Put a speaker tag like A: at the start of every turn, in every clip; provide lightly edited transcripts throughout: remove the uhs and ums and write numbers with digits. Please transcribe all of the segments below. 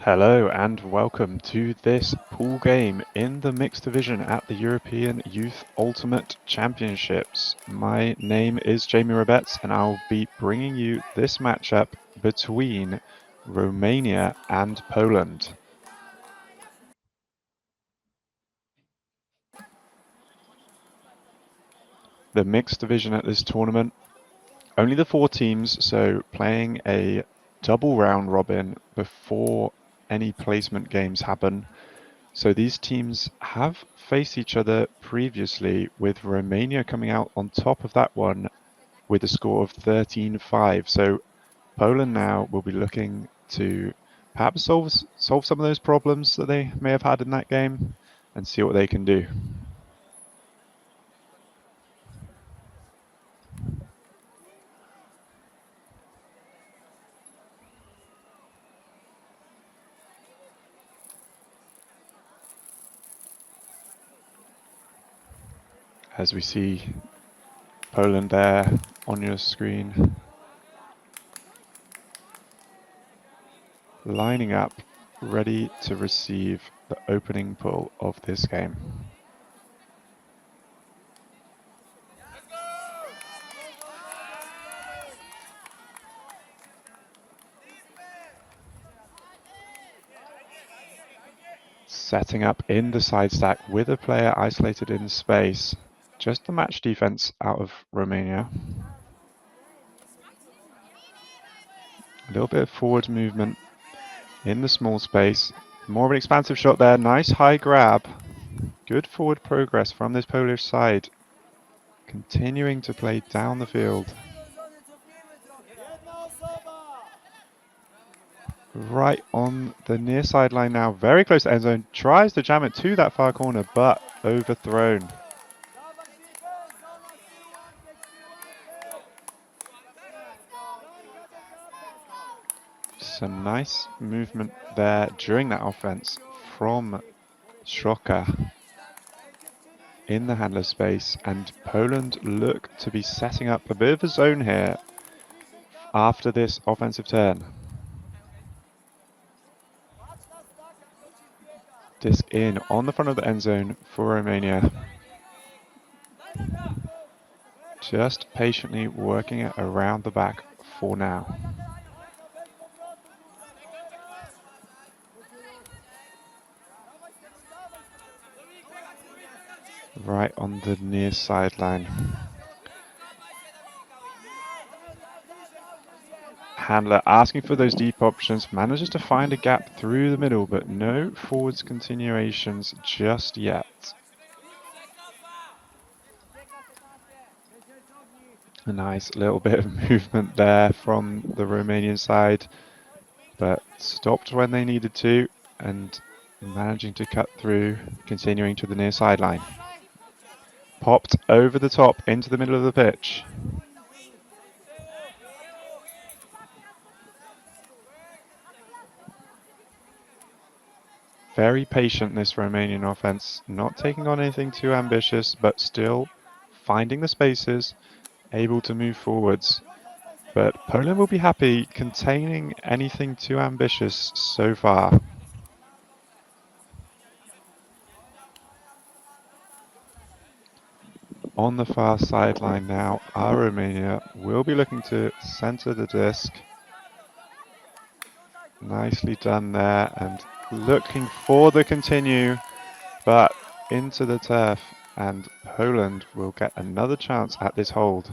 A: Hello and welcome to this pool game in the mixed division at the European Youth Ultimate Championships. My name is Jamie Robetz and I'll be bringing you this matchup between Romania and Poland. The mixed division at this tournament, only the 4 teams, so playing a double round robin before any placement games happen. So these teams have faced each other previously, with Romania coming out on top of that one with a score of 13-5. So Poland now will be looking to perhaps solve some of those problems that they may have had in that game and see what they can do. As we see Poland there on your screen, lining up, ready to receive the opening pull of this game. Setting up in the side stack with a player isolated in space. Just the match defense out of Romania. A little bit of forward movement in the small space. More of an expansive shot there. Nice high grab. Good forward progress from this Polish side. Continuing to play down the field. Right on the near sideline now. Very close to end zone. Tries to jam it to that far corner, but overthrown. Some nice movement there during that offense from Schrocker in the handler space, and Poland look to be setting up a bit of a zone here after this offensive turn. Disc in on the front of the end zone for Romania. Just patiently working it around the back for now. Right on the near sideline. Handler asking for those deep options, manages to find a gap through the middle, but no forwards continuations just yet. A nice little bit of movement there from the Romanian side, but stopped when they needed to and managing to cut through, continuing to the near sideline. Popped over the top into the middle of the pitch. Very patient, this Romanian offense, not taking on anything too ambitious, but still finding the spaces, able to move forwards. But Poland will be happy containing anything too ambitious so far. On the far sideline now, our Romania will be looking to center the disc. Nicely done there, and looking for the continue, but into the turf, and Poland will get another chance at this hold.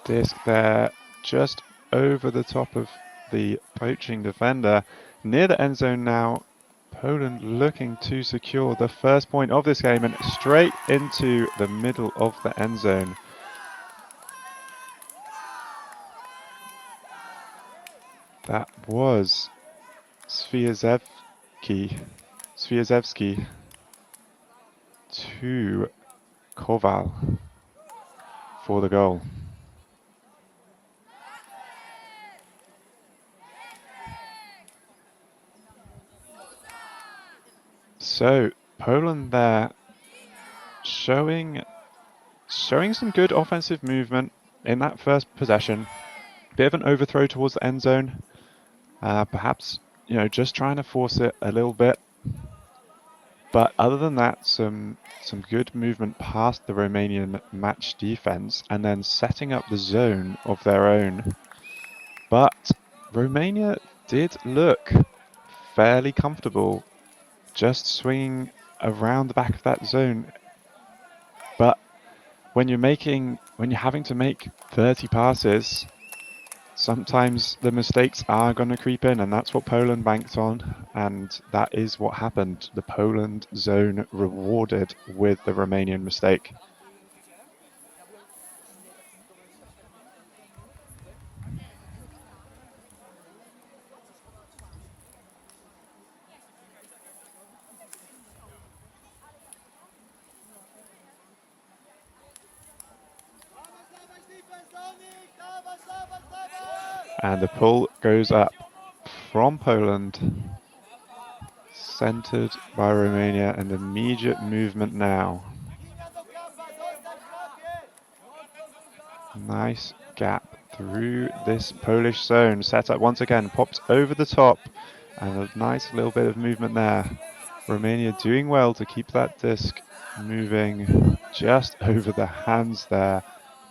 A: Disc there, just over the top of the poaching defender. Near the end zone now, Poland looking to secure the first point of this game, and straight into the middle of the end zone. That was Swiarzewski to Kowal for the goal. So Poland there showing some good offensive movement in that first possession. Bit of an overthrow towards the end zone. Perhaps, just trying to force it a little bit. But other than that, some good movement past the Romanian match defense and then setting up the zone of their own. But Romania did look fairly comfortable just swinging around the back of that zone. But when you're having to make 30 passes, sometimes the mistakes are going to creep in, and that's what Poland banked on, and that is what happened. The Poland zone rewarded with the Romanian mistake. And the pull goes up from Poland, centered by Romania, and immediate movement now. Nice gap through this Polish zone. Set up once again, pops over the top, and a nice little bit of movement there. Romania doing well to keep that disc moving just over the hands there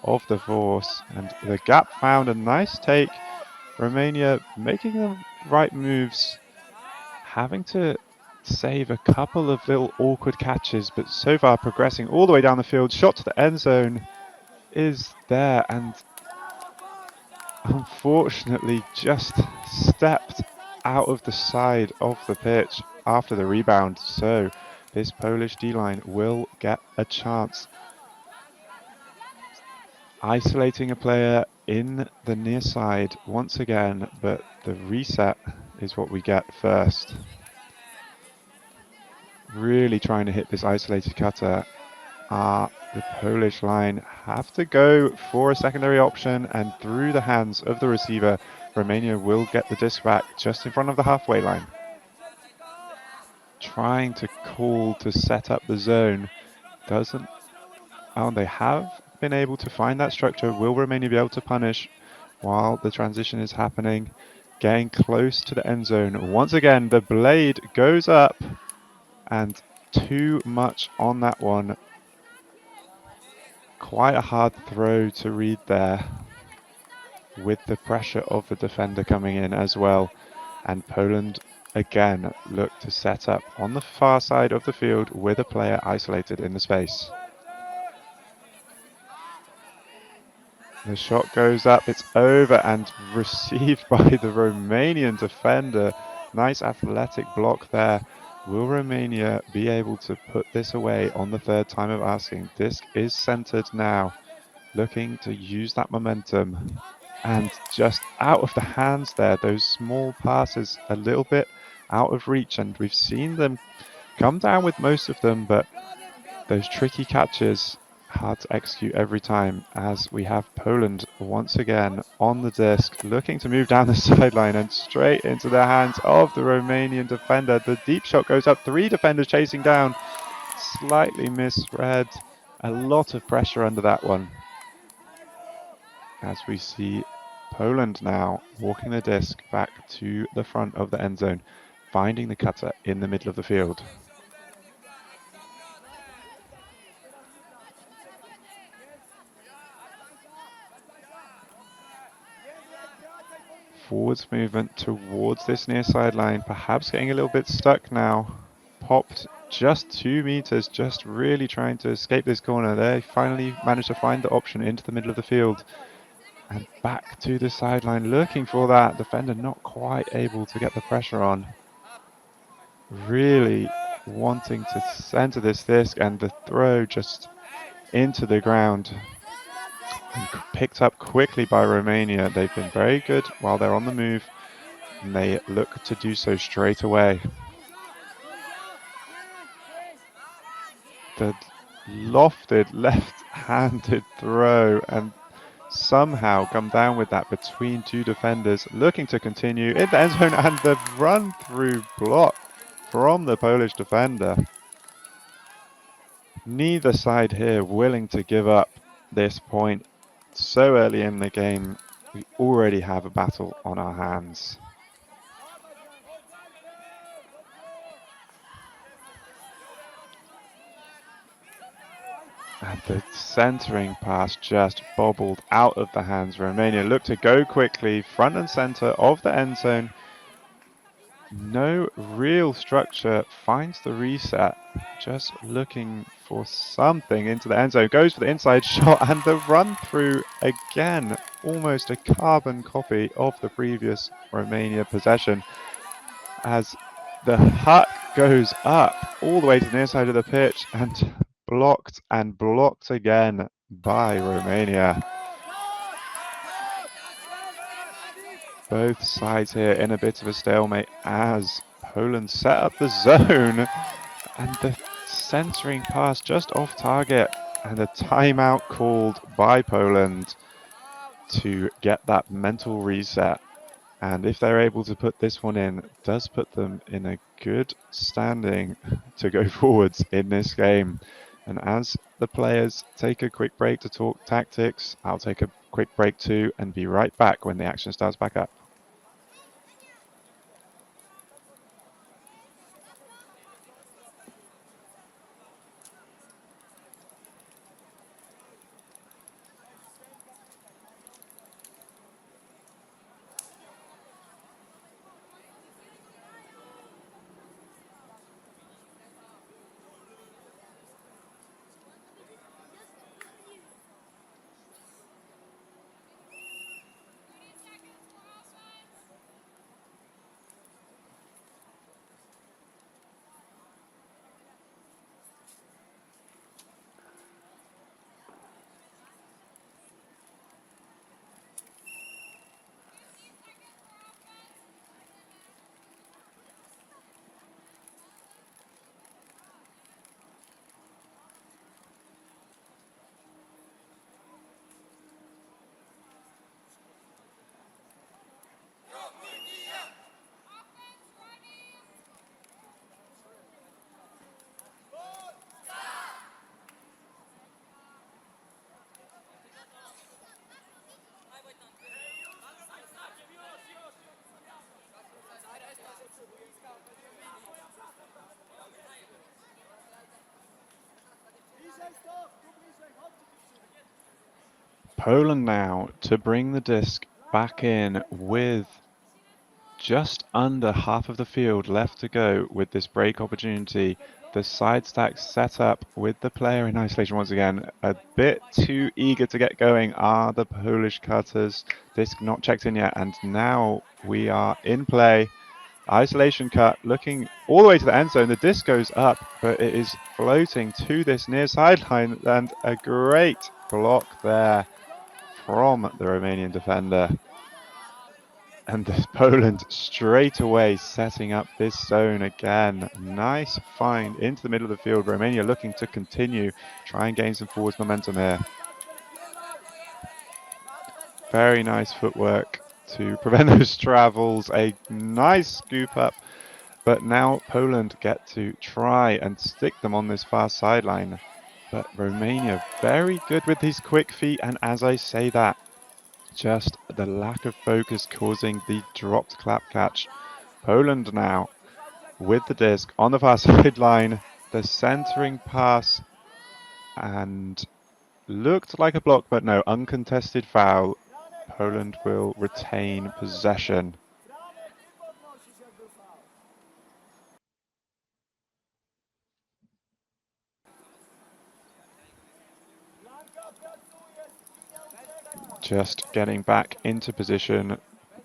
A: of the force, and the gap found. A nice take. Romania making the right moves, having to save a couple of little awkward catches, but so far progressing all the way down the field. Shot to the end zone is there, and unfortunately just stepped out of the side of the pitch after the rebound. So this Polish D-line will get a chance. Isolating a player in the near side once again, but the reset is what we get first. Really trying to hit this isolated cutter. The Polish line have to go for a secondary option, and through the hands of the receiver, Romania will get the disc back just in front of the halfway line. Trying to call to set up the zone. Doesn't. Oh, they have been able to find that structure. Will Romania be able to punish while the transition is happening? Getting close to the end zone. Once again, the blade goes up, and too much on that one. Quite a hard throw to read there, with the pressure of the defender coming in as well. And Poland again look to set up on the far side of the field with a player isolated in the space. The shot goes up, it's over and received by the Romanian defender. Nice athletic block there. Will Romania be able to put this away on the third time of asking? Disc is centered now, looking to use that momentum. And just out of the hands there, those small passes a little bit out of reach, and we've seen them come down with most of them, but those tricky catches hard to execute every time, as we have Poland once again on the disc, looking to move down the sideline and straight into the hands of the Romanian defender. The deep shot goes up, 3 defenders chasing down, slightly misread, a lot of pressure under that one. As we see Poland now walking the disc back to the front of the end zone, finding the cutter in the middle of the field. Forwards movement towards this near sideline, perhaps getting a little bit stuck now. Popped just 2 meters, just really trying to escape this corner. They finally managed to find the option into the middle of the field. And back to the sideline, looking for that. Defender not quite able to get the pressure on. Really wanting to center this disc, and the throw just into the ground. And picked up quickly by Romania. They've been very good while they're on the move, and they look to do so straight away. The lofted left-handed throw, and somehow come down with that between 2 defenders, looking to continue in the end zone, and the run-through block from the Polish defender. neither side here willing to give up this point so early in the game. We already have a battle on our hands. And the centering pass just bobbled out of the hands. Romania looked to go quickly, front and center of the end zone. No real structure, finds the reset, just looking for something into the end zone, goes for the inside shot, and the run through again, almost a carbon copy of the previous Romania possession, as the huck goes up all the way to the near side of the pitch and blocked again by Romania. Both sides here in a bit of a stalemate as Poland set up the zone, and the centering pass just off target, and a timeout called by Poland to get that mental reset. And if they're able to put this one in, it does put them in a good standing to go forwards in this game. And as the players take a quick break to talk tactics, I'll take a quick break too and be right back when the action starts back up. Poland now to bring the disc back in with just under half of the field left to go with this break opportunity. The side stack set up with the player in isolation once again. A bit too eager to get going are the Polish cutters. Disc not checked in yet, and now we are in play. Isolation cut, looking all the way to the end zone. The disc goes up, but it is floating to this near sideline, and a great block there from the Romanian defender. And Poland straight away setting up this zone again. Nice find into the middle of the field. Romania looking to continue, try and gain some forwards momentum here. Very nice footwork to prevent those travels. A nice scoop up. But now Poland get to try and stick them on this far sideline. But Romania very good with these quick feet. And as I say that, just the lack of focus causing the dropped clap catch. Poland now with the disc on the far sideline, the centering pass, and looked like a block, but no, uncontested foul. Poland will retain possession. Just getting back into position.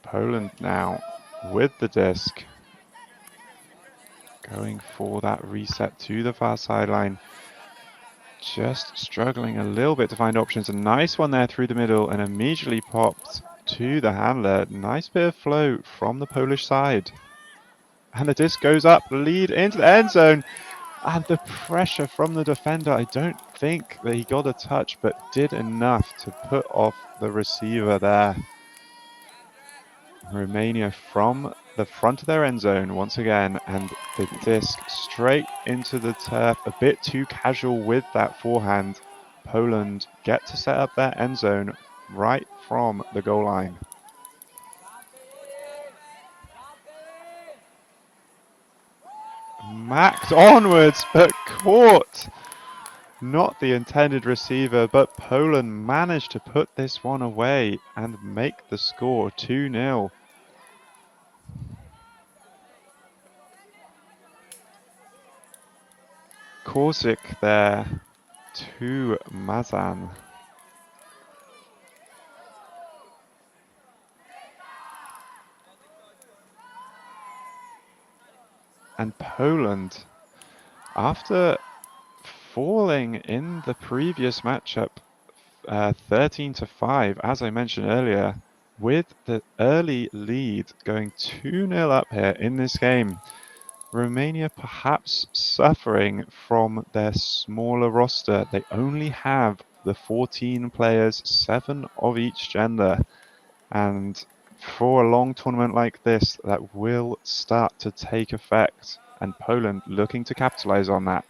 A: Poland now with the disc, going for that reset to the far sideline. Just struggling a little bit to find options. A nice one there through the middle and immediately popped to the handler. Nice bit of flow from the Polish side. And the disc goes up, lead into the end zone. And the pressure from the defender, I don't think that he got a touch, but did enough to put off the receiver there. Romania from the front of their end zone once again, and the disc straight into the turf, a bit too casual with that forehand. Poland get to set up their end zone right from the goal line. Macked onwards, but caught. Not the intended receiver, but Poland managed to put this one away and make the score 2-0. Korzik there to Mazan. And Poland, after falling in the previous matchup 13-5, as I mentioned earlier, with the early lead going 2-0 up here in this game, Romania perhaps suffering from their smaller roster. They only have the 14 players, 7 of each gender, and for a long tournament like this, that will start to take effect, and Poland looking to capitalize on that.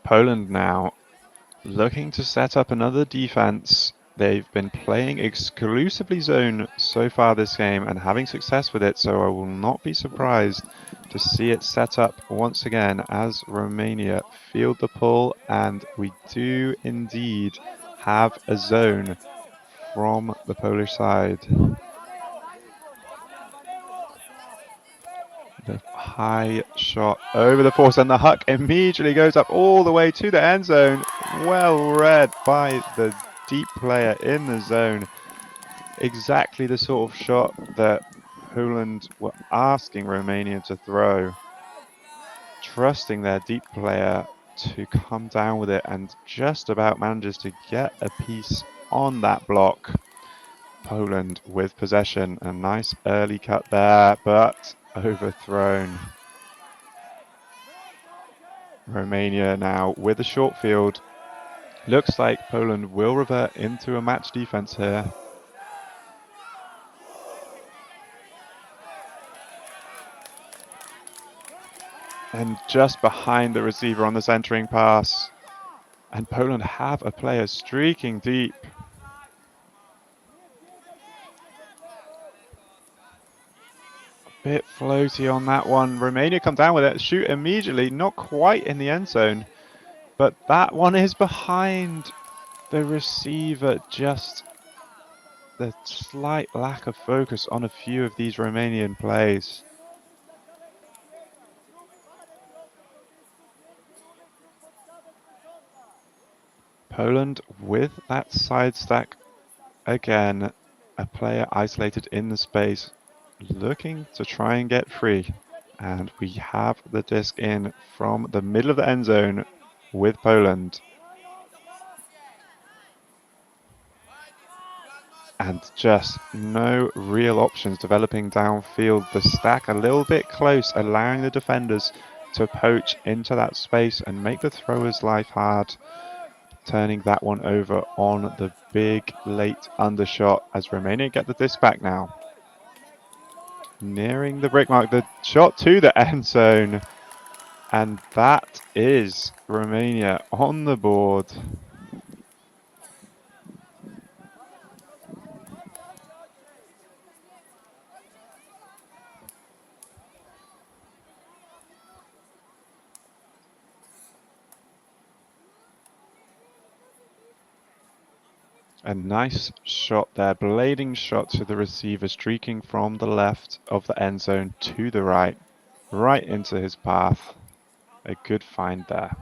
A: Poland now looking to set up another defense. They've been playing exclusively zone so far this game and having success with it, so I will not be surprised to see it set up once again as Romania field the pull, and we do indeed have a zone from the Polish side. The high shot over the force, and the huck immediately goes up all the way to the end zone. Well read by the deep player in the zone. Exactly the sort of shot that Poland were asking Romania to throw. Trusting their deep player to come down with it, and just about manages to get a piece on that block. Poland with possession. A nice early cut there, but overthrown. Romania now with a short field. Looks like Poland will revert into a match defense here. And just behind the receiver on the centering pass. And Poland have a player streaking deep. A bit floaty on that one. Romania come down with it, shoot immediately, not quite in the end zone. But that one is behind the receiver. Just the slight lack of focus on a few of these Romanian plays. Poland with that side stack again. A player isolated in the space, looking to try and get free. And we have the disc in from the middle of the end zone with Poland. And just no real options developing downfield. The stack a little bit close, allowing the defenders to poach into that space and make the throwers' life hard. Turning that one over on the big late undershot as Romania get the disc back now. Nearing the brick mark, the shot to the end zone. And that is Romania on the board. A nice shot there, blading shot to the receiver, streaking from the left of the end zone to the right, right into his path. A good find there.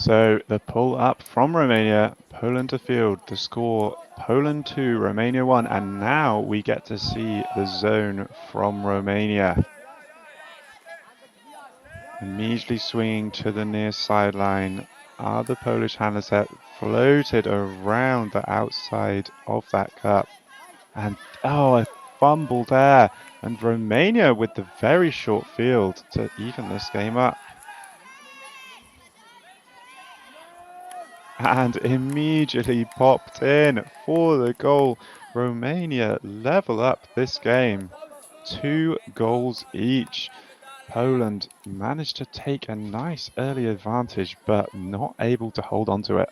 A: So the pull up from Romania, Poland to field, the score Poland 2, Romania 1, and now we get to see the zone from Romania. Immediately swinging to the near sideline are the Polish handlers that floated around the outside of that cup. And oh, a fumble there. And Romania with the very short field to even this game up. And immediately popped in for the goal. Romania level up this game. 2 goals each. Poland managed to take a nice early advantage, but not able to hold on to it.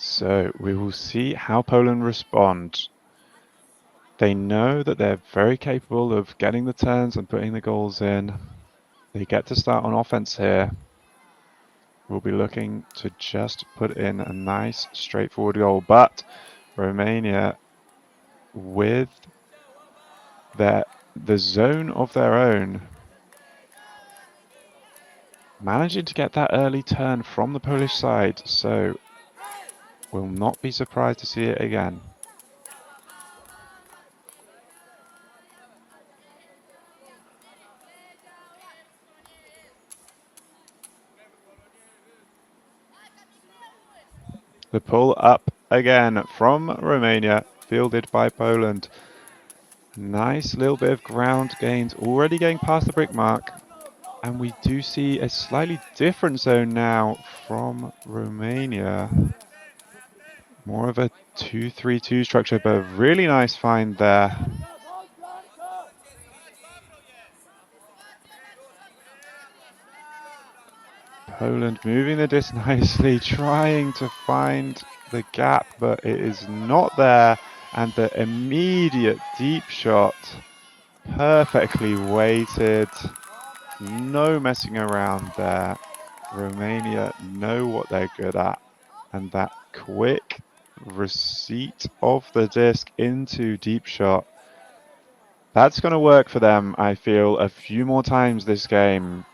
A: So we will see how Poland respond. They know that they're very capable of getting the turns and putting the goals in. They get to start on offense here. We'll be looking to just put in a nice straightforward goal, but Romania with the zone of their own, managing to get that early turn from the Polish side, so will not be surprised to see it again. The pull up again from Romania, fielded by Poland. Nice little bit of ground gained, already going past the brick mark. And we do see a slightly different zone now from Romania. More of a 2-3-2 structure, but a really nice find there. Poland moving the disc nicely, trying to find the gap, but it is not there. And the immediate deep shot, perfectly weighted, no messing around there. Romania know what they're good at, and that quick receipt of the disc into deep shot, that's going to work for them, I feel, a few more times this game.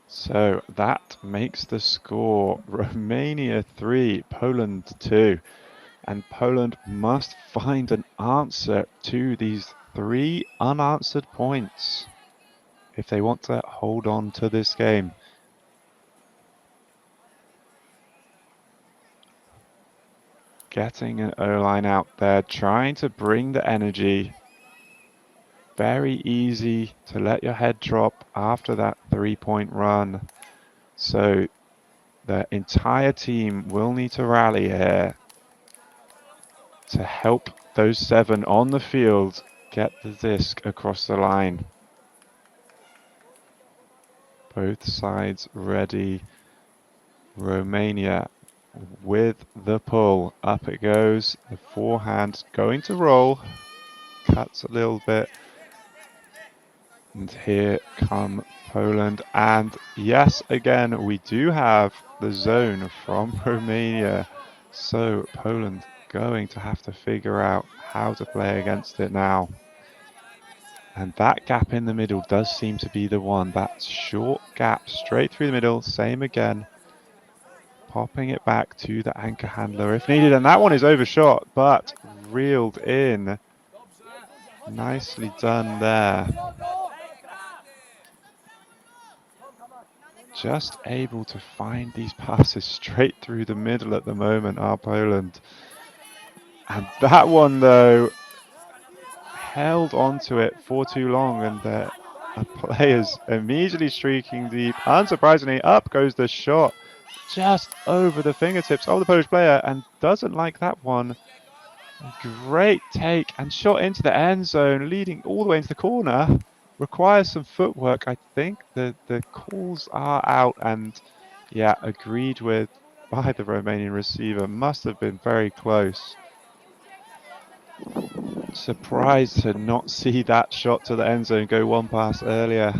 A: So that makes the score Romania 3, Poland 2. And Poland must find an answer to these 3 unanswered points if they want to hold on to this game. Getting an O-line out there, trying to bring the energy. Very easy to let your head drop after that 3-point run. So the entire team will need to rally here to help those 7 on the field get the disc across the line. Both sides ready. Romania with the pull. Up it goes. The forehand going to roll. Cuts a little bit. And here come Poland. And yes, again, we do have the zone from Romania. So Poland going to have to figure out how to play against it now. And that gap in the middle does seem to be the one. That short gap straight through the middle. Same again. Popping it back to the anchor handler if needed. And that one is overshot, but reeled in. Nicely done there. just able to find these passes straight through the middle at the moment are Poland. And that one, though, held onto it for too long, and the players immediately streaking deep. Unsurprisingly, up goes the shot just over the fingertips of the Polish player, and doesn't like that one. Great take and shot into the end zone, leading all the way into the corner. Requires some footwork. I think the calls are out, and yeah, agreed with by the Romanian receiver. Must have been very close. Surprised to not see that shot to the end zone go one pass earlier.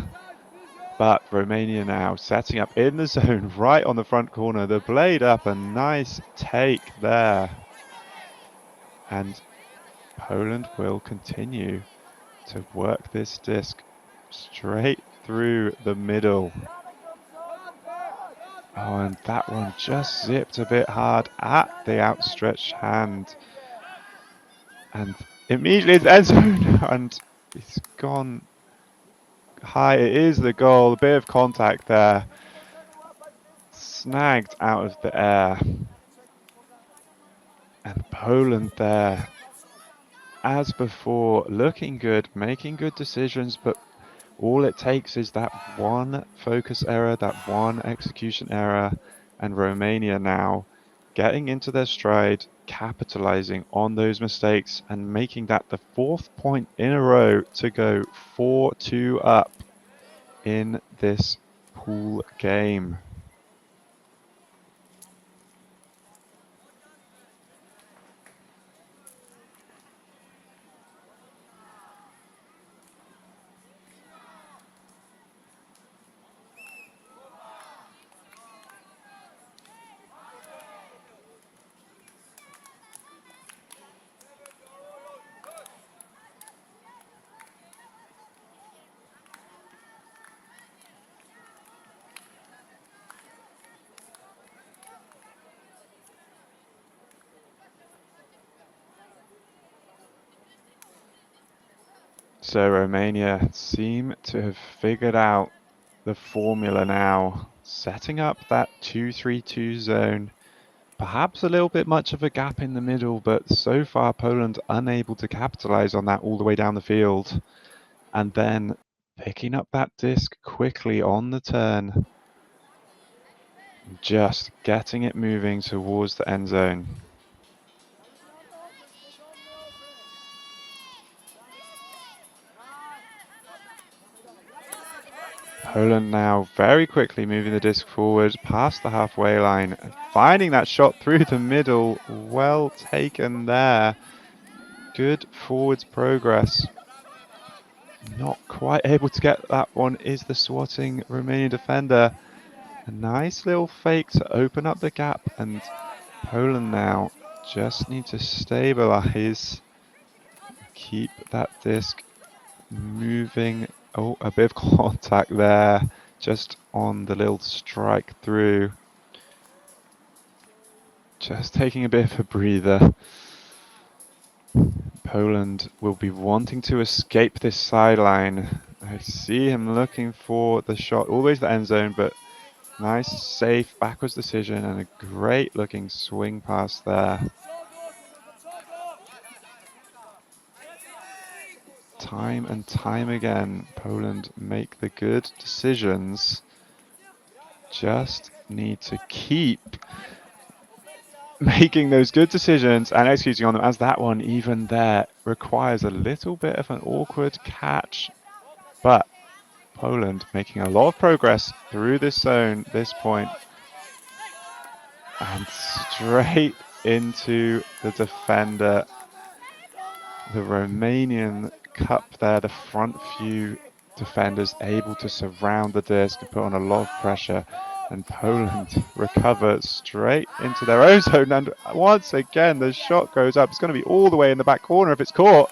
A: But Romania now setting up in the zone right on the front corner. The blade up, a nice take there. And Poland will continue to work this disc straight through the middle. Oh, and that one just zipped a bit hard at the outstretched hand. And immediately it's end zone, and it's gone high. It is the goal. A bit of contact there. Snagged out of the air. And Poland there, as before, looking good, making good decisions, but all it takes is that one focus error, that one execution error, and Romania now getting into their stride, capitalizing on those mistakes, and making that the 4th point in a row to go 4-2 up in this pool game. So Romania seem to have figured out the formula now, setting up that 2-3-2 zone. Perhaps a little bit much of a gap in the middle, but so far Poland unable to capitalize on that all the way down the field. And then picking up that disc quickly on the turn, just getting it moving towards the end zone. Poland now very quickly moving the disc forward past the halfway line, finding that shot through the middle. Well taken there. Good forwards progress. Not quite able to get that one is the swatting Romanian defender. A nice little fake to open up the gap, and Poland now just need to stabilize, keep that disc moving. Oh, a bit of contact there, just on the little strike through. Just taking a bit of a breather. Poland will be wanting to escape this sideline. I see him looking for the shot, always the end zone, but nice, safe, backwards decision and a great looking swing pass there. Time and time again, Poland make the good decisions. Just need to keep making those good decisions and executing on them, as that one even there requires a little bit of an awkward catch. But Poland making a lot of progress through this zone, this point, and straight into the defender. The Romanian cup there, the front few defenders able to surround the disc and put on a lot of pressure, and Poland recover straight into their own zone, and once again the shot goes up. It's going to be all the way in the back corner if it's caught.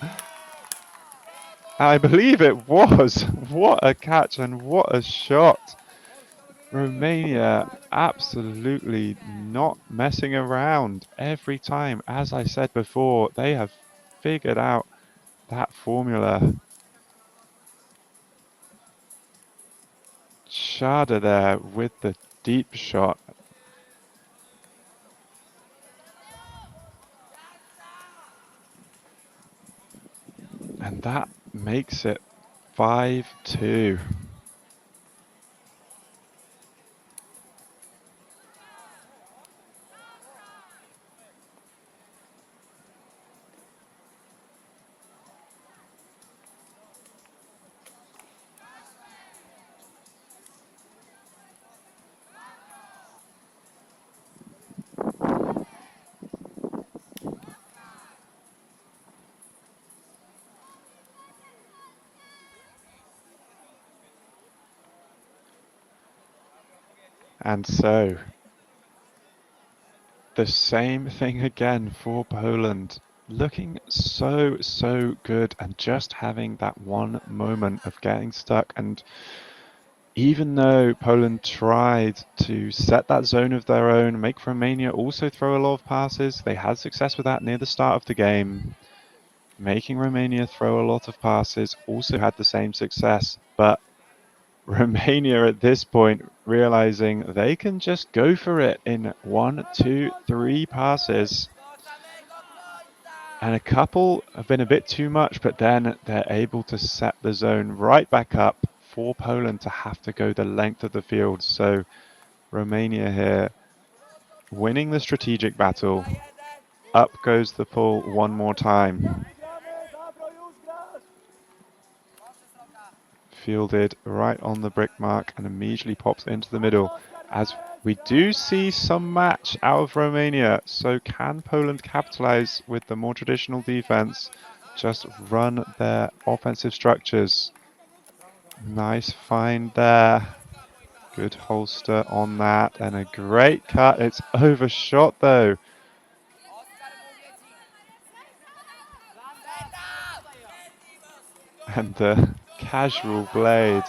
A: I believe it was. What a catch and what a shot. Romania absolutely not messing around every time. As I said before, they have figured out that formula. Schade there with the deep shot. And that makes it 5-2. And so, the same thing again for Poland. Looking so good and just having that one moment of getting stuck. And even though Poland tried to set that zone of their own, make Romania also throw a lot of passes, they had success with that near the start of the game. Making Romania throw a lot of passes also had the same success, but Romania at this point realizing they can just go for it in 1, 2, 3 passes. And a couple have been a bit too much, but then they're able to set the zone right back up for Poland to have to go the length of the field. So Romania here winning the strategic battle. Up goes the pull one more time. Fielded right on the brick mark and immediately pops into the middle. As we do see some match out of Romania, so can Poland capitalize with the more traditional defense? Just run their offensive structures. Nice find there. Good holster on that and a great cut. It's overshot though. And the casual blade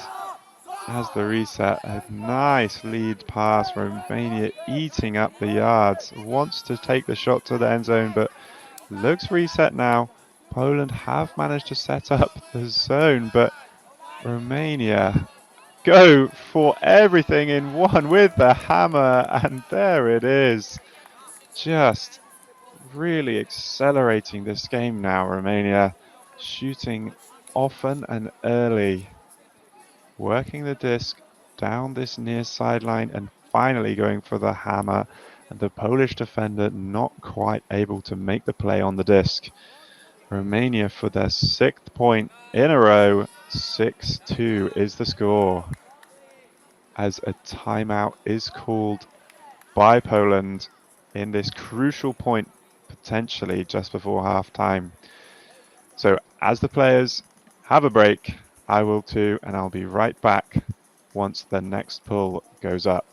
A: has the reset. A nice lead pass. Romania eating up the yards. Wants to take the shot to the end zone, but looks reset now. Poland have managed to set up the zone, but Romania go for everything in one with the hammer, and there it is. Just really accelerating this game now, Romania. Shooting often and early. Working the disc down this near sideline and finally going for the hammer. And the Polish defender not quite able to make the play on the disc. Romania for their 6th point in a row. 6-2 is the score. As a timeout is called by Poland in this crucial point, potentially just before half-time. So as the players have a break, I will too, and I'll be right back once the next pull goes up.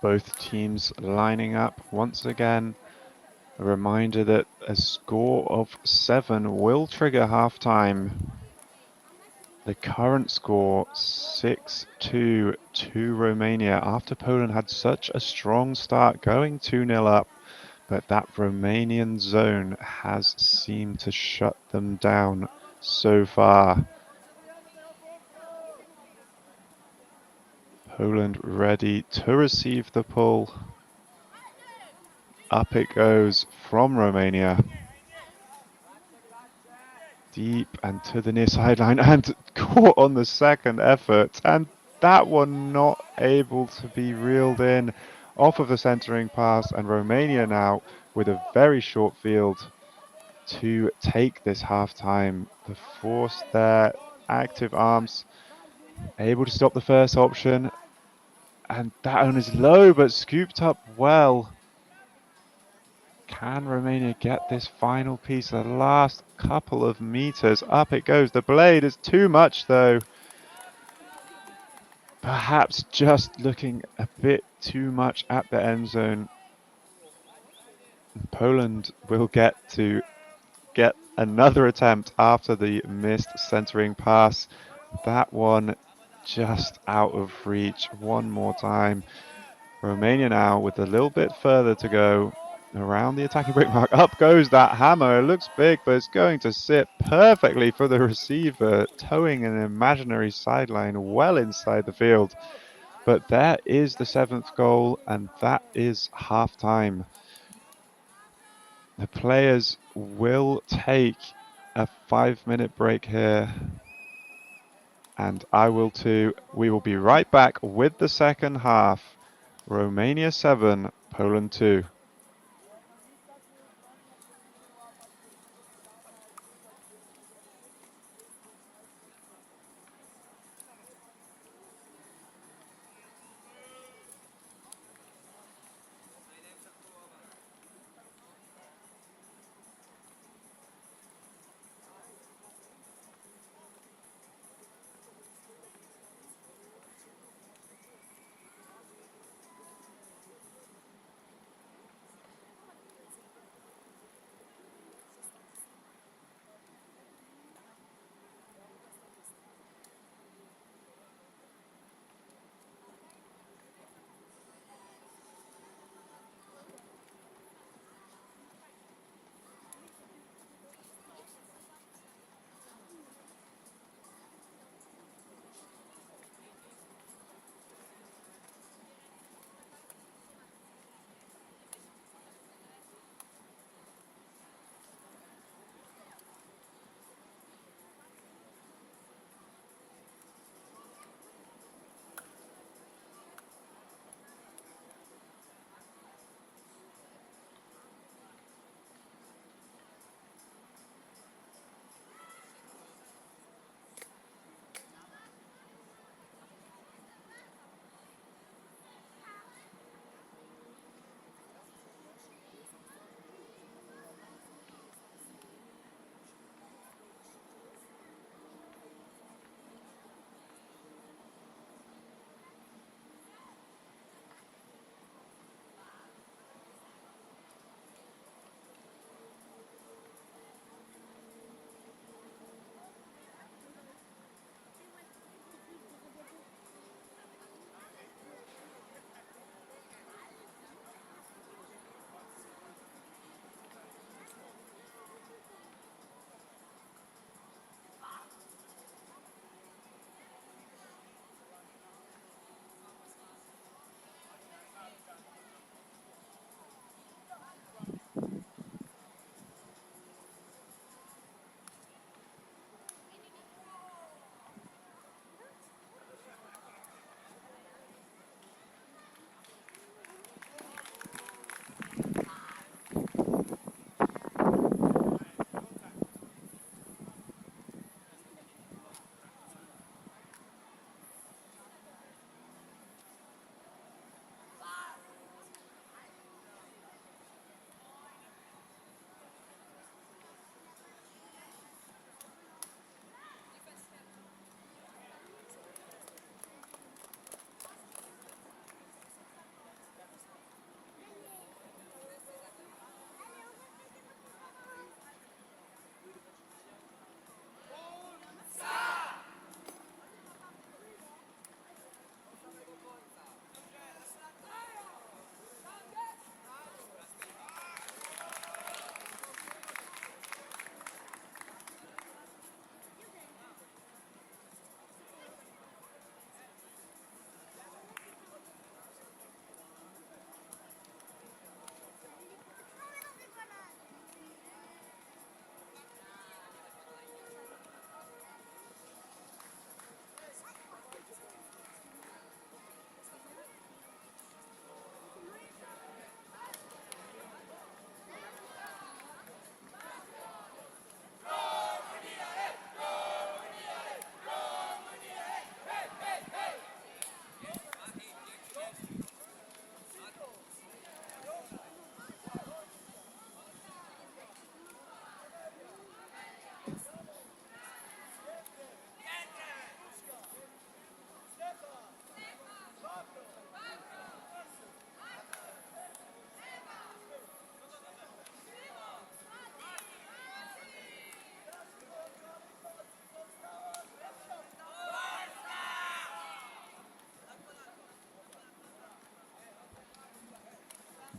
A: Both teams lining up once again. A reminder that a score of 7 will trigger halftime. The current score 6-2 to Romania after Poland had such a strong start going 2-0 up, but that Romanian zone has seemed to shut them down so far. Poland ready to receive the pull. Up it goes from Romania. Deep and to the near sideline and caught on the second effort, and that one not able to be reeled in off of the centering pass, and Romania now with a very short field to take this half-time. The force there, active arms, able to stop the first option, and that one is low but scooped up well. Can Romania get this final piece? The last couple of meters. Up it goes. The blade is too much though. Perhaps just looking a bit too much at the end zone. Poland will get another attempt after the missed centering pass. That one just out of reach one more time. Romania now with a little bit further to go around the attacking break mark. Up goes that hammer. It looks big, but it's going to sit perfectly for the receiver, towing an imaginary sideline well inside the field. But there is the 7th goal, and that is half-time. The players will take a 5-minute break here, and I will too. We will be right back with the second half. Romania 7, Poland 2.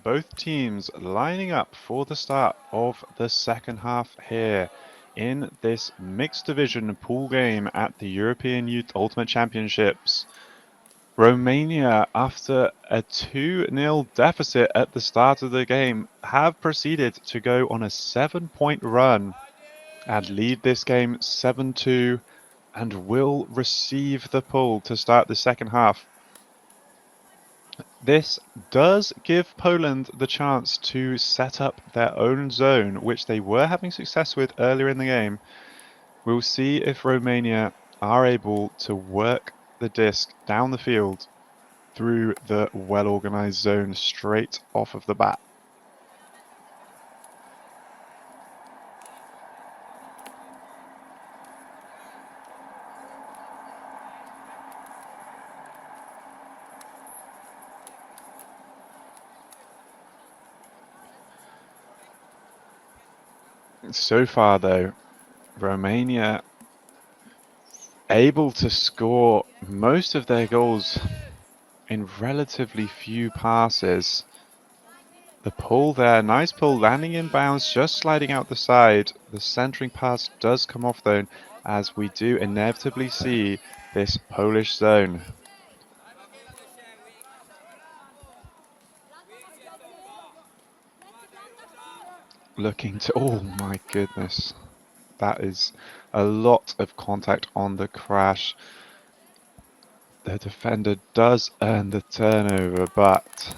A: both teams lining up for the start of the second half here in this mixed division pool game at the European Youth Ultimate Championships. Romania, after a 2-0 deficit at the start of the game, have proceeded to go on a 7-point run and lead this game 7-2 and will receive the pull to start the second half. This does give Poland the chance to set up their own zone, which they were having success with earlier in the game. We'll see if Romania are able to work the disc down the field through the well-organized zone straight off of the bat. So far, though, Romania able to score most of their goals in relatively few passes. The pull there, nice pull, landing in bounds, just sliding out the side. The centering pass does come off though, as we do inevitably see this Polish zone. Looking to, oh my goodness. That is a lot of contact on the crash. The defender does earn the turnover, but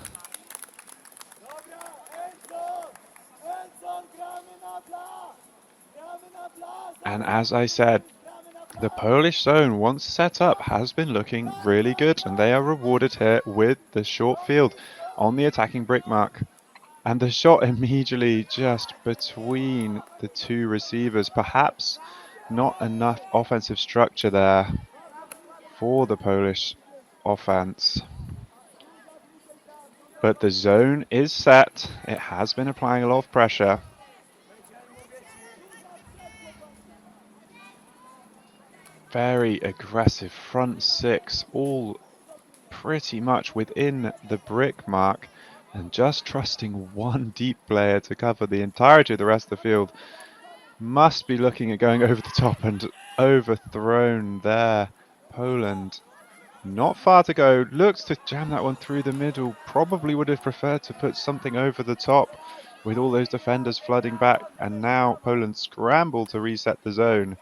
A: and as I said, the Polish zone, once set up, has been looking really good, and they are rewarded here with the short field on the attacking brick mark. And the shot immediately just between the two receivers. Perhaps not enough offensive structure there for the Polish offense. But the zone is set. It has been applying a lot of pressure. Very aggressive front six, all pretty much within the brick mark, and just trusting one deep player to cover the entirety of the rest of the field. Must be looking at going over the top and overthrown there. Poland not far to go, looks to jam that one through the middle. Probably would have preferred to put something over the top with all those defenders flooding back, and now Poland scramble to reset the zone.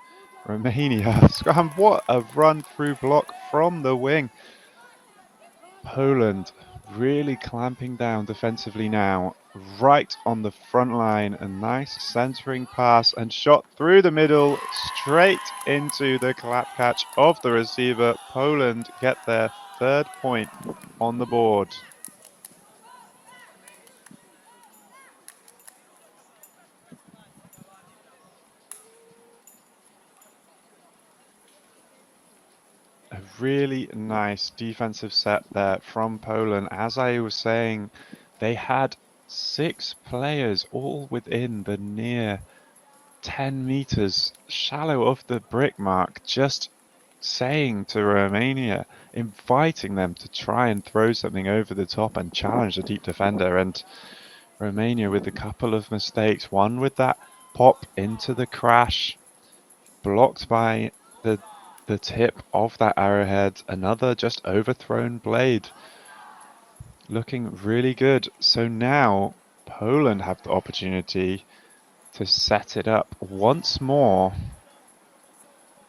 A: Romania scram, what a run through block from the wing. Poland really clamping down defensively now, right on the front line. A nice centering pass and shot through the middle, straight into the clap catch of the receiver. Poland get their third point on the board. A really nice defensive set there from Poland. As I was saying, they had 6 players all within the near 10 meters shallow of the brick mark, just saying to Romania, inviting them to try and throw something over the top and challenge the deep defender. And Romania with a couple of mistakes, one with that pop into the crash, blocked by the tip of that arrowhead, another just overthrown blade. Looking really good. So now Poland have the opportunity to set it up once more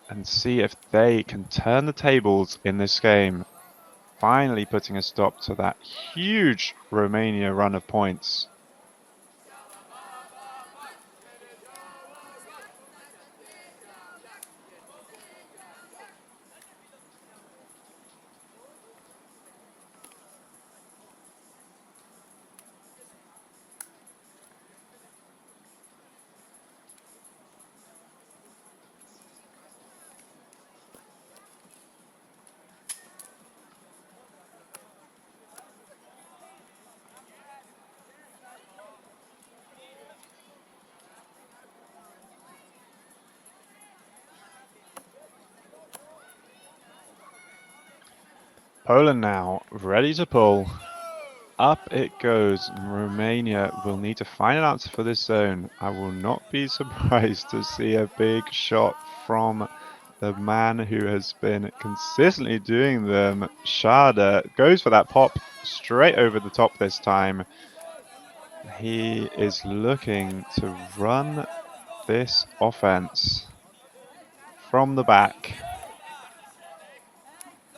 A: and see if they can turn the tables in this game, finally putting a stop to that huge Romania run of points. Poland now ready to pull. up it goes. Romania will need to find an answer for this zone. I will not be surprised to see a big shot from the man who has been consistently doing them. Schade goes for that pop straight over the top this time. He is looking to run this offense from the back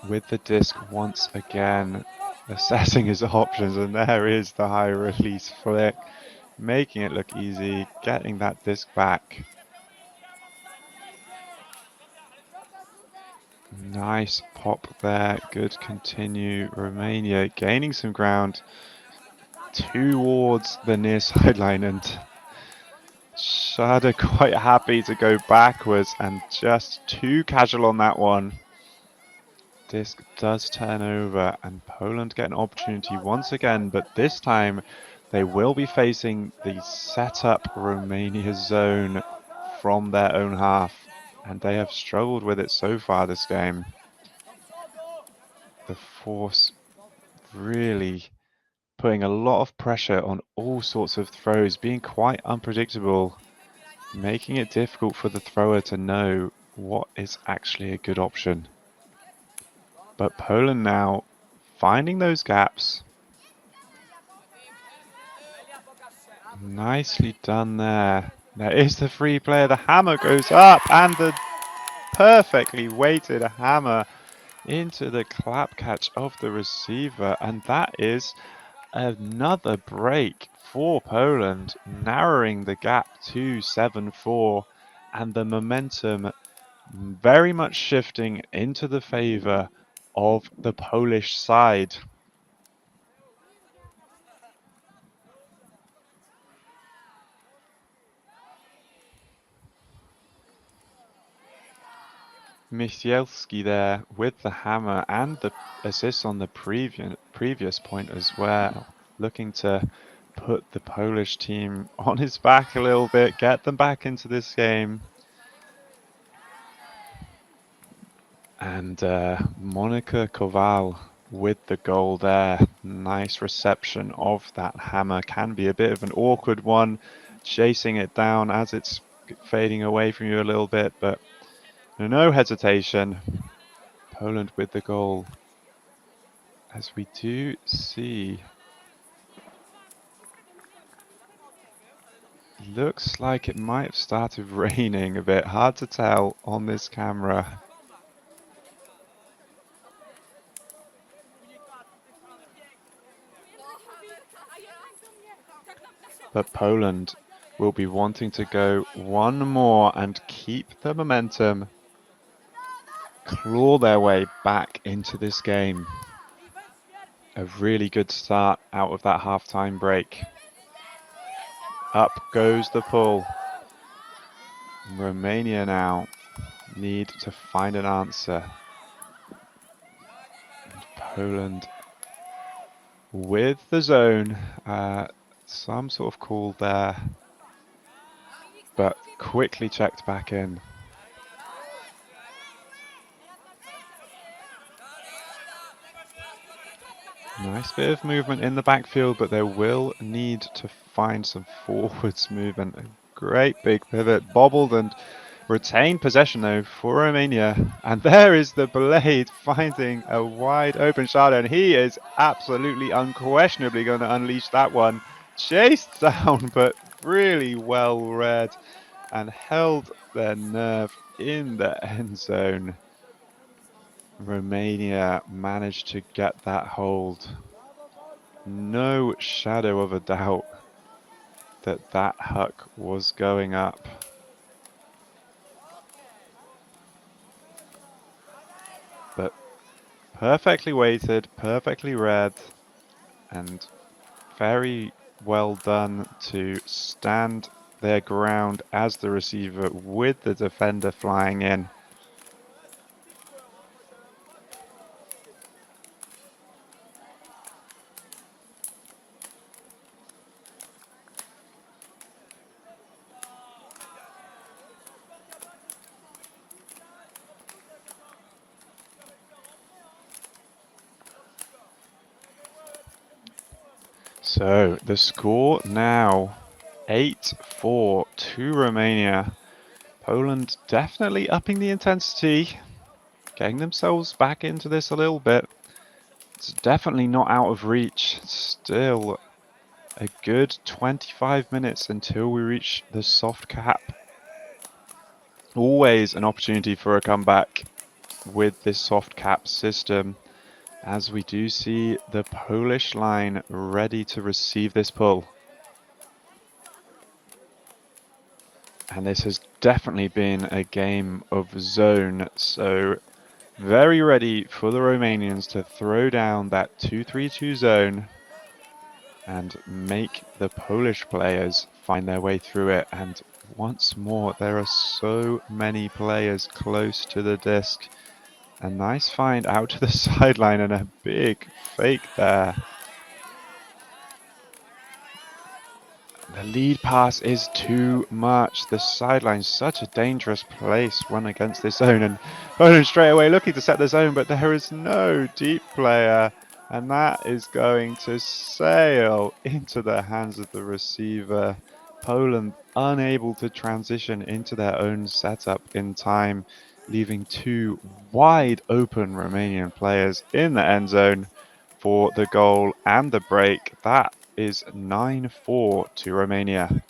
A: with the disc once again, assessing his options, and there is the high release flick, making it look easy, getting that disc back. Nice pop there, good continue. Romania gaining some ground towards the near sideline, and Schade quite happy to go backwards and just too casual on that one. Disc does turn over and Poland get an opportunity once again, but this time they will be facing the setup Romania zone from their own half, and they have struggled with it so far this game. The force really putting a lot of pressure on all sorts of throws, being quite unpredictable, making it difficult for the thrower to know what is actually a good option. But Poland now finding those gaps. Nicely done there. There is the free player. The hammer goes up and the perfectly weighted hammer into the clap catch of the receiver. And that is another break for Poland, narrowing the gap to 7-4, and the momentum very much shifting into the favor of the Polish side. Misielski there with the hammer and the assist on the previous point as well, looking to put the Polish team on his back a little bit, get them back into this game. And Monika Kowal with the goal there. Nice reception of that hammer. Can be a bit of an awkward one, chasing it down as it's fading away from you a little bit, but no hesitation. Poland with the goal. As we do see, looks like it might have started raining a bit. Hard to tell on this camera. But Poland will be wanting to go one more and keep the momentum, claw their way back into this game. A really good start out of that half-time break. Up goes the pull. Romania now need to find an answer. And Poland with the zone. Some sort of call there, but quickly checked back in. Nice bit of movement in the backfield, but they will need to find some forwards movement. A great big pivot, bobbled and retained possession though for Romania. And there is the blade finding a wide open shot, and he is absolutely unquestionably going to unleash that one. Chased down, but really well read and held their nerve in the end zone. Romania managed to get that hold. No shadow of a doubt that that huck was going up. But perfectly weighted, perfectly read, and very well done to stand their ground as the receiver with the defender flying in. So the score now 8-4 to Romania. Poland definitely upping the intensity, getting themselves back into this a little bit. It's definitely not out of reach. Still a good 25 minutes until we reach the soft cap. Always an opportunity for a comeback with this soft cap system, as we do see the Polish line ready to receive this pull. And this has definitely been a game of zone, so very ready for the Romanians to throw down that 2-3-2 zone and make the Polish players find their way through it. And once more, there are so many players close to the disc. A nice find out to the sideline and a big fake there. The lead pass is too much. The sideline's such a dangerous place when against this zone, and Poland straight away looking to set the zone, but there is no deep player, and that is going to sail into the hands of the receiver. Poland unable to transition into their own setup in time, leaving two wide open Romanian players in the end zone for the goal and the break. That is 9-4 to Romania.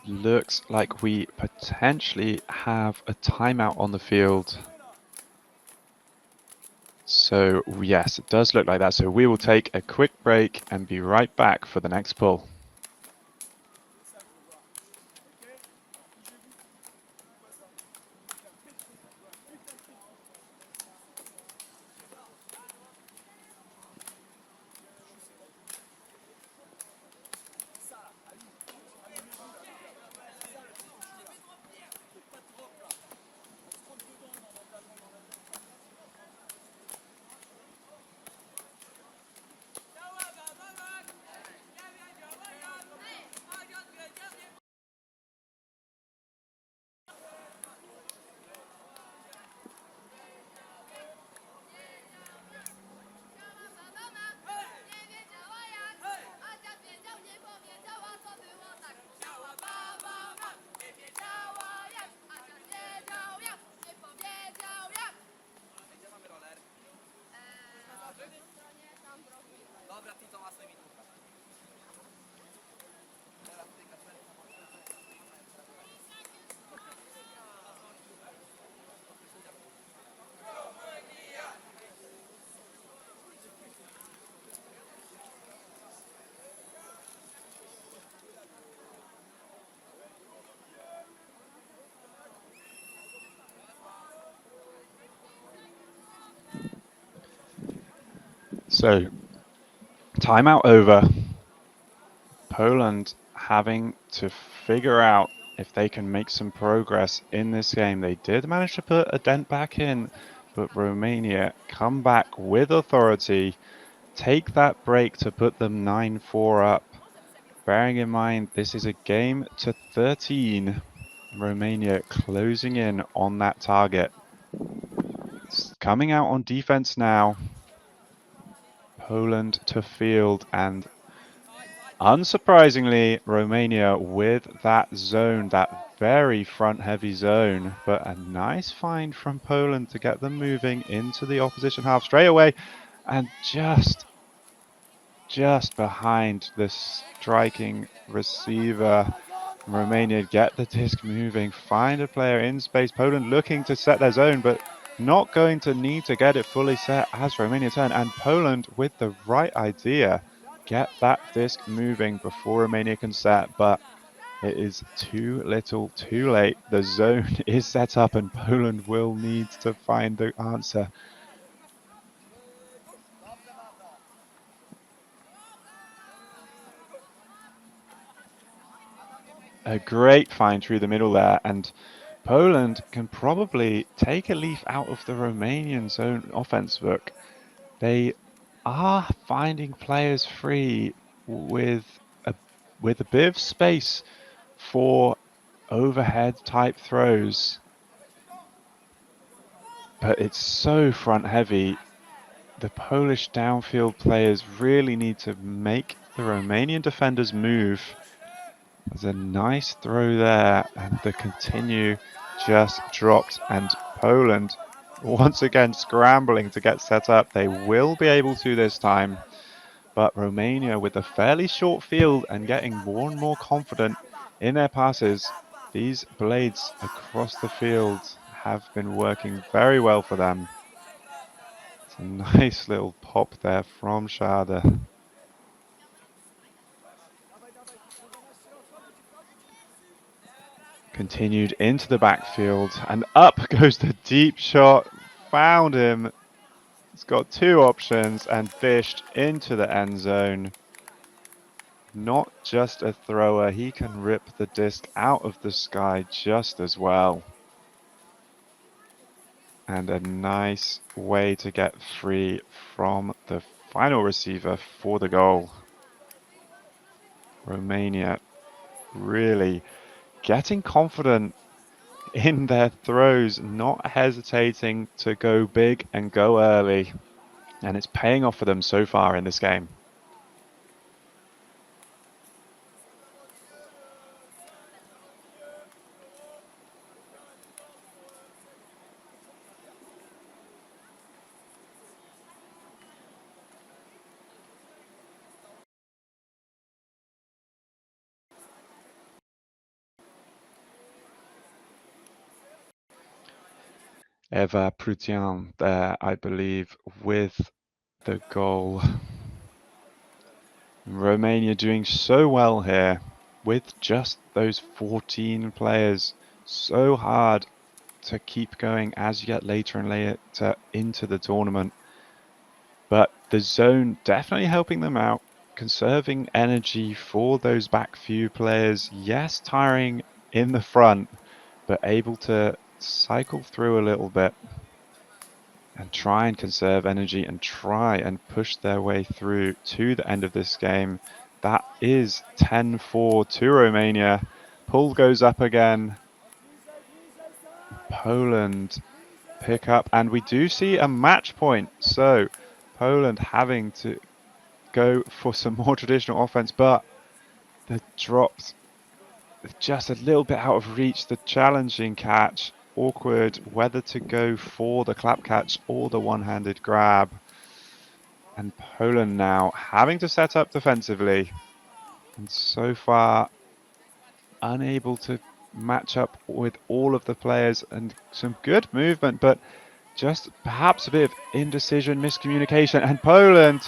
A: Looks like we potentially have a timeout on the field. So yes, it does look like that. So we will take a quick break and be right back for the next pull. So timeout over. Poland having to figure out if they can make some progress in this game. They did manage to put a dent back in, but Romania come back with authority, take that break to put them 9-4 up. Bearing in mind, this is a game to 13. Romania closing in on that target. It's coming out on defense now. Poland to field, and unsurprisingly, Romania with that zone, that very front-heavy zone, but a nice find from Poland to get them moving into the opposition half straight away, and just behind the striking receiver. Romania get the disc moving, find a player in space. Poland looking to set their zone, but not going to need to get it fully set as Romania turn. And Poland, with the right idea, get that disc moving before Romania can set. But It is too little, too late. The zone is set up and Poland will need to find the answer. A great find through the middle there, and Poland can probably take a leaf out of the Romanian zone offense book. They are finding players free with a bit of space for overhead type throws, but it's so front heavy. The Polish downfield players really need to make the Romanian defenders move. There's a nice throw there, and the continue just dropped, and Poland once again scrambling to get set up. They will be able to this time, but Romania with a fairly short field and getting more and more confident in their passes. These blades across the field have been working very well for them. It's a nice little pop there from Schade. Continued into the backfield, and up goes the deep shot. Found him. He's got two options and fished into the end zone. Not just a thrower, he can rip the disc out of the sky just as well. And a nice way to get free from the final receiver for the goal. Romania really getting confident in their throws, not hesitating to go big and go early. And it's paying off for them so far in this game. Eva Prutian there, I believe, with the goal. Romania doing so well here with just those 14 players. So hard to keep going as you get later and later into the tournament. But the zone definitely helping them out, conserving energy for those back few players. Yes, tiring in the front, but able to cycle through a little bit and try and conserve energy and try and push their way through to the end of this game. That is 10-4 to Romania. Pull goes up again. Poland pick up, and we do see a match point. So Poland having to go for some more traditional offense, but the drops just a little bit out of reach. The challenging catch, awkward whether to go for the clap catch or the one-handed grab. And Poland now having to set up defensively, and so far unable to match up with all of the players, and some good movement, but just perhaps a bit of indecision, miscommunication, and Poland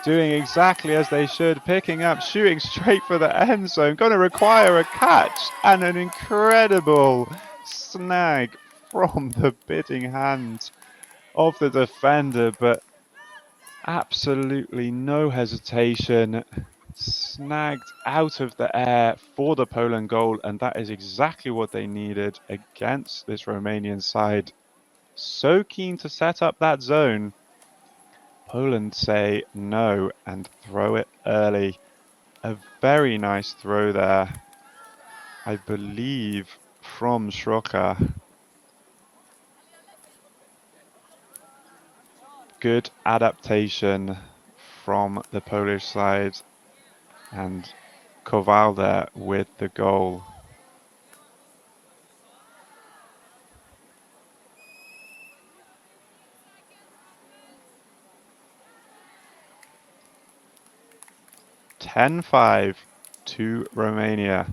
A: doing exactly as they should, picking up, shooting straight for the end zone, going to require a catch, and an incredible snag from the bidding hand of the defender, but absolutely no hesitation, snagged out of the air for the Poland goal, and that is exactly what they needed against this Romanian side. So keen to set up that zone. Poland say no and throw it early. A very nice throw there, I believe, from Schroka. Good adaptation from the Polish side, and Kowal there with the goal. (10-5) to Romania.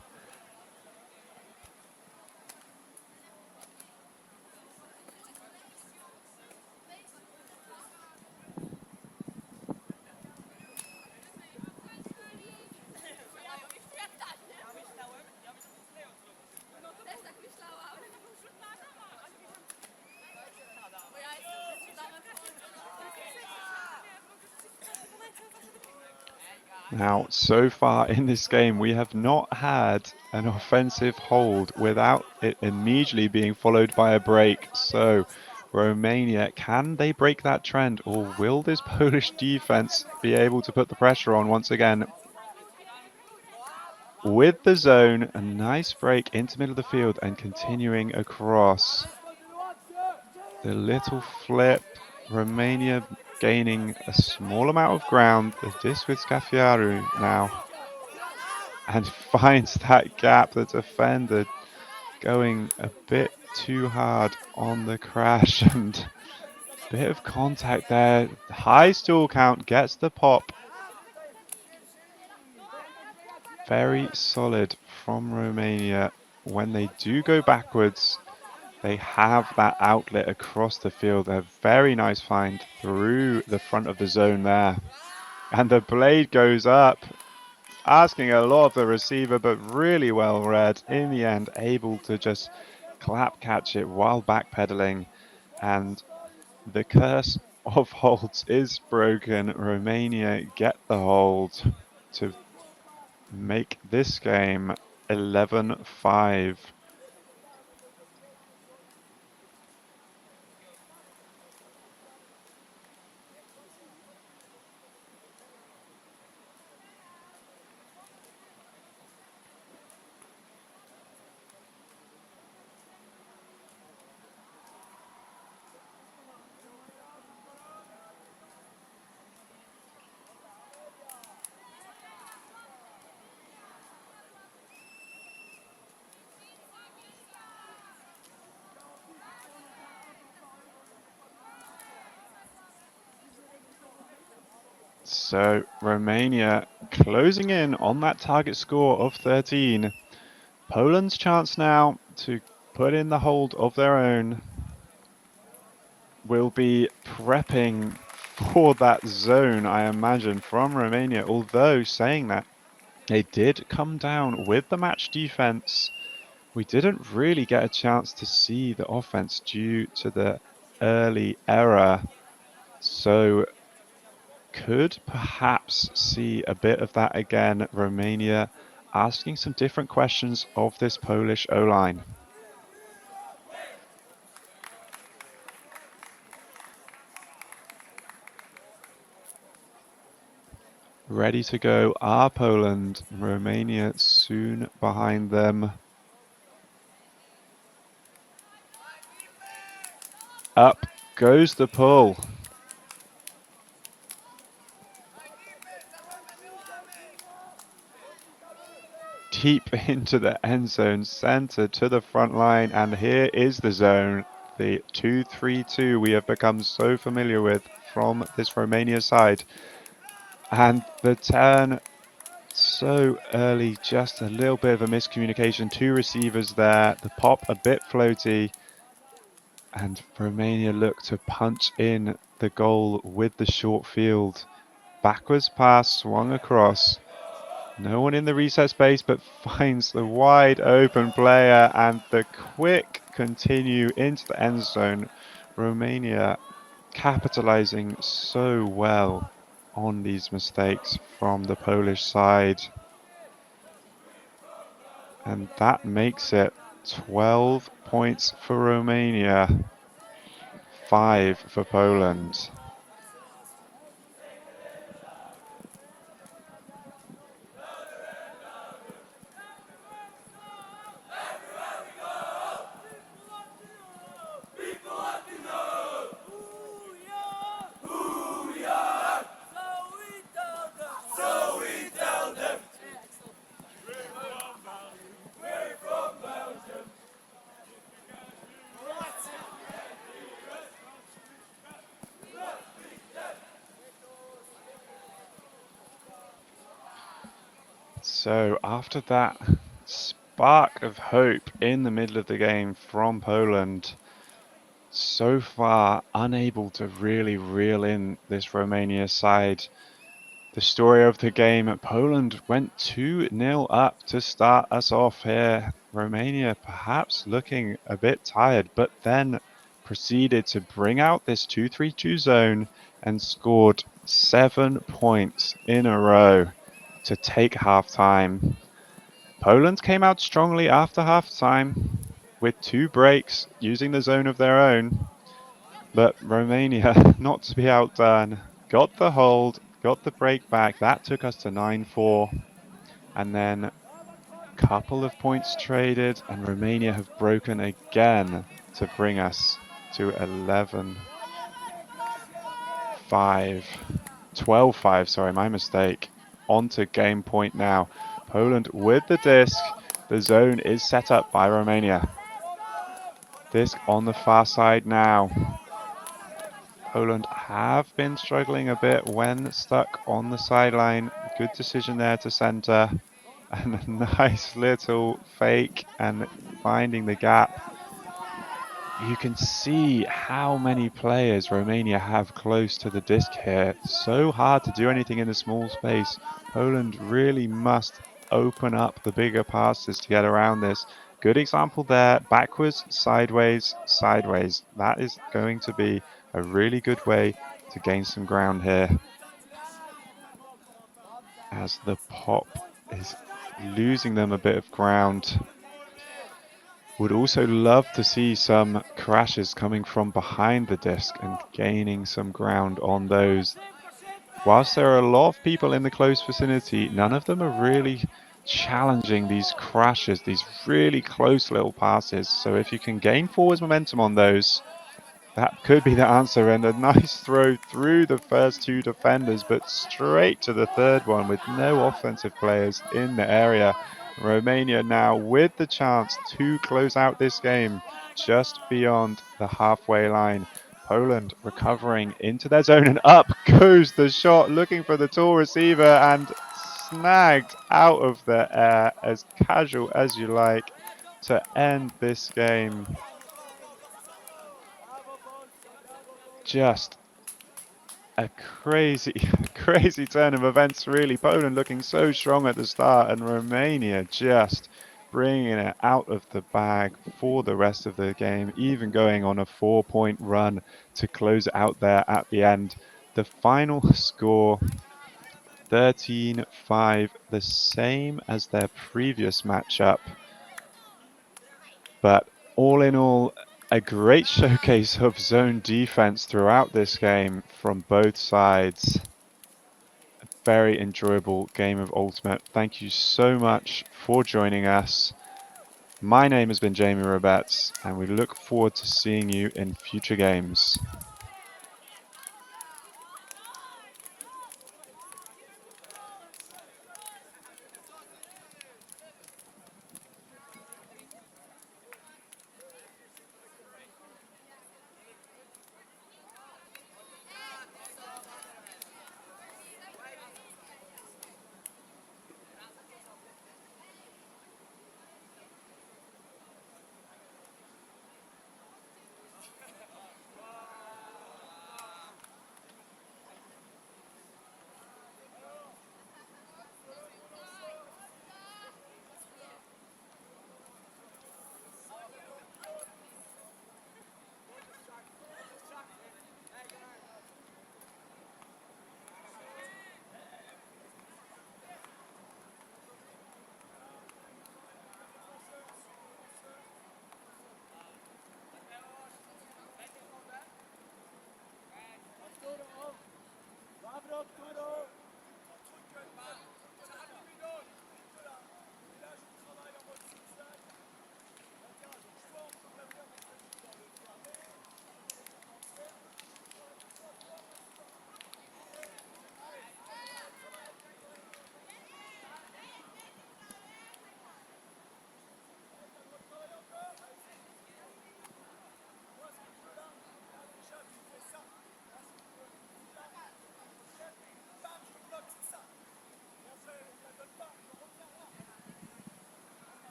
A: Now, so far in this game, we have not had an offensive hold without it immediately being followed by a break. So, Romania, can they break that trend, or will this Polish defense be able to put the pressure on once again? With the zone, a nice break into middle of the field and continuing across. The little flip, Romania gaining a small amount of ground. This with Scafiaru now. And finds that gap. The defender going a bit too hard on the crash, and bit of contact there. High stall count, gets the pop. Very solid from Romania. When they do go backwards, they have that outlet across the field. A very nice find through the front of the zone there. And the blade goes up, asking a lot of the receiver, but really well read. In the end, able to just clap catch it while backpedaling. And the curse of holds is broken. Romania get the hold to make this game 11-5. So Romania closing in on that target score of 13. Poland's chance now to put in the hold of their own will be prepping for that zone, I imagine, from Romania. Although saying that, they did come down with the match defense. We didn't really get a chance to see the offense due to the early error. So could perhaps see a bit of that again. Romania asking some different questions of this Polish O-line. Ready to go are Poland. Romania soon behind them. Up goes the pull. Deep into the end zone, center to the front line, and here is the zone. The 2-3-2 we have become so familiar with from this Romania side. And the turn so early, just a little bit of a miscommunication. Two receivers there, the pop a bit floaty, and Romania look to punch in the goal with the short field. Backwards pass swung across. No one in the reset space, but finds the wide open player, and the quick continue into the end zone. Romania capitalizing so well on these mistakes from the Polish side. And that makes it 12 points for Romania, 5 for Poland. So after that spark of hope in the middle of the game from Poland, so far unable to really reel in this Romania side. The story of the game, Poland went 2-0 up to start us off here. Romania perhaps looking a bit tired, but then proceeded to bring out this 2-3-2 zone and scored 7 points in a row. to take half-time. Poland came out strongly after half-time with 2 breaks using the zone of their own. But Romania, not to be outdone, got the hold, got the break back. That took us to 9-4. And then a couple of points traded, and Romania have broken again to bring us to 11-5. 12-5, sorry, my mistake. On to game point now. Poland with the disc. The zone is set up by Romania. Disc on the far side now. Poland have been struggling a bit when stuck on the sideline. Good decision there to center. And a nice little fake and finding the gap. You can see how many players Romania have close to the disc here. So hard to do anything in a small space. Poland really must open up the bigger passes to get around this. Good example there. Backwards, sideways, sideways. That is going to be a really good way to gain some ground here. As the pop is losing them a bit of ground. Would also love to see some crashes coming from behind the disc and gaining some ground on those. Whilst there are a lot of people in the close vicinity, none of them are really challenging these crashes, these really close little passes. So if you can gain forwards momentum on those, that could be the answer. And a nice throw through the first 2 defenders, but straight to the third one with no offensive players in the area. Romania now with the chance to close out this game just beyond the halfway line. Poland recovering into their zone, and up goes the shot, looking for the tall receiver and snagged out of the air, as casual as you like, to end this game. Just a crazy, crazy turn of events, really. Poland looking so strong at the start, and Romania just bringing it out of the bag for the rest of the game, even going on a 4-point run to close it out there at the end. The final score, 13-5, the same as their previous matchup. But all in all, a great showcase of zone defense throughout this game from both sides. A very enjoyable game of Ultimate. Thank you so much for joining us. My name has been Jamie Roberts, and we look forward to seeing you in future games.